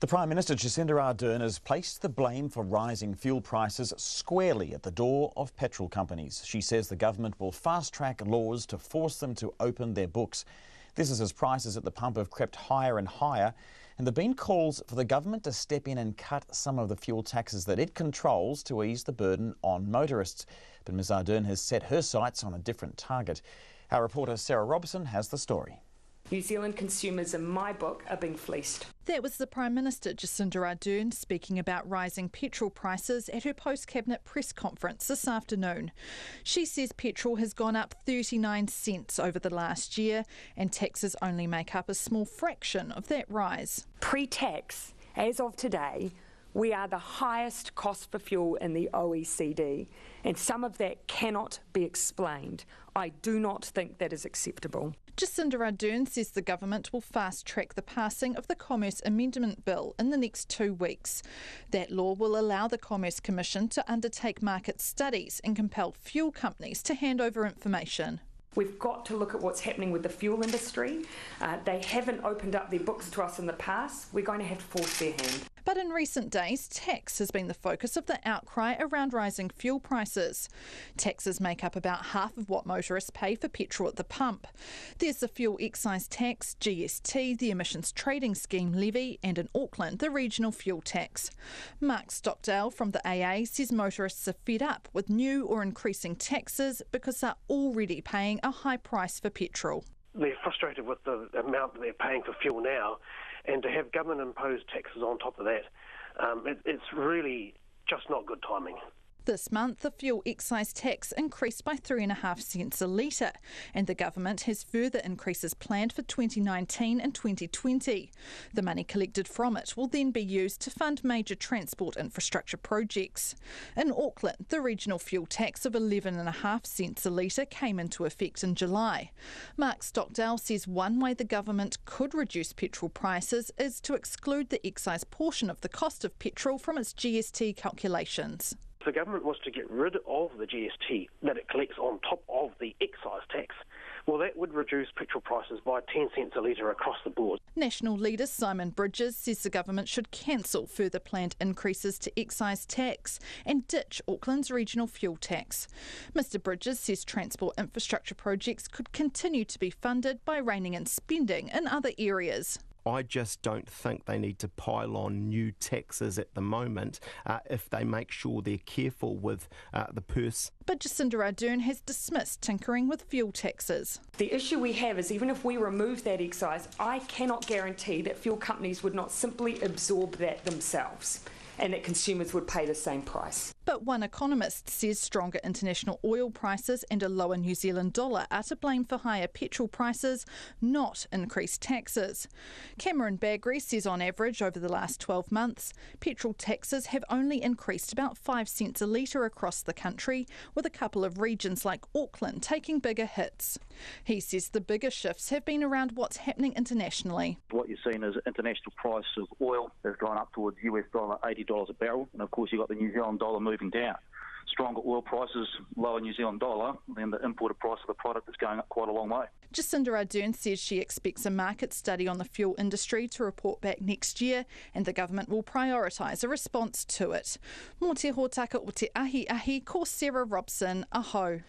The Prime Minister Jacinda Ardern has placed the blame for rising fuel prices squarely at the door of petrol companies. She says the government will fast-track laws to force them to open their books. This is as prices at the pump have crept higher and higher, and there have been calls for the government to step in and cut some of the fuel taxes that it controls to ease the burden on motorists. But Ms Ardern has set her sights on a different target. Our reporter Sarah Robertson has the story. New Zealand consumers, in my book, are being fleeced. That was the Prime Minister Jacinda Ardern speaking about rising petrol prices at her post-cabinet press conference this afternoon. She says petrol has gone up 39 cents over the last year and taxes only make up a small fraction of that rise. Pre-tax, as of today, we are the highest cost for fuel in the OECD, and some of that cannot be explained. I do not think that is acceptable. Jacinda Ardern says the government will fast-track the passing of the Commerce Amendment Bill in the next 2 weeks. That law will allow the Commerce Commission to undertake market studies and compel fuel companies to hand over information. We've got to look at what's happening with the fuel industry. They haven't opened up their books to us in the past. We're going to have to force their hand. But in recent days, tax has been the focus of the outcry around rising fuel prices. Taxes make up about half of what motorists pay for petrol at the pump. There's the fuel excise tax, GST, the emissions trading scheme levy, and in Auckland, the regional fuel tax. Mark Stockdale from the AA says motorists are fed up with new or increasing taxes because they're already paying a high price for petrol. They're frustrated with the amount that they're paying for fuel now, and to have government-imposed taxes on top of that, it's really just not good timing. This month, the fuel excise tax increased by 3.5 cents a litre, and the government has further increases planned for 2019 and 2020. The money collected from it will then be used to fund major transport infrastructure projects. In Auckland, the regional fuel tax of 11.5 cents a litre came into effect in July. Mark Stockdale says one way the government could reduce petrol prices is to exclude the excise portion of the cost of petrol from its GST calculations. If the government was to get rid of the GST that it collects on top of the excise tax, well, that would reduce petrol prices by 10 cents a litre across the board. National leader Simon Bridges says the government should cancel further planned increases to excise tax and ditch Auckland's regional fuel tax. Mr Bridges says transport infrastructure projects could continue to be funded by reining in spending in other areas. I just don't think they need to pile on new taxes at the moment if they make sure they're careful with the purse. But Jacinda Ardern has dismissed tinkering with fuel taxes. The issue we have is even if we remove that excise, I cannot guarantee that fuel companies would not simply absorb that themselves and that consumers would pay the same price. But one economist says stronger international oil prices and a lower New Zealand dollar are to blame for higher petrol prices, not increased taxes. Cameron Bagri says on average over the last 12 months, petrol taxes have only increased about 5 cents a litre across the country, with a couple of regions like Auckland taking bigger hits. He says the bigger shifts have been around what's happening internationally. What you're seeing is international price of oil has gone up towards US dollar $80 a barrel, and of course you've got the New Zealand dollar moving down. Stronger oil prices, lower New Zealand dollar, then the imported price of the product is going up quite a long way. Jacinda Ardern says she expects a market study on the fuel industry to report back next year, and the government will prioritise a response to it. Mō te hōtaka o te ahi, ko Sarah Robson, aho.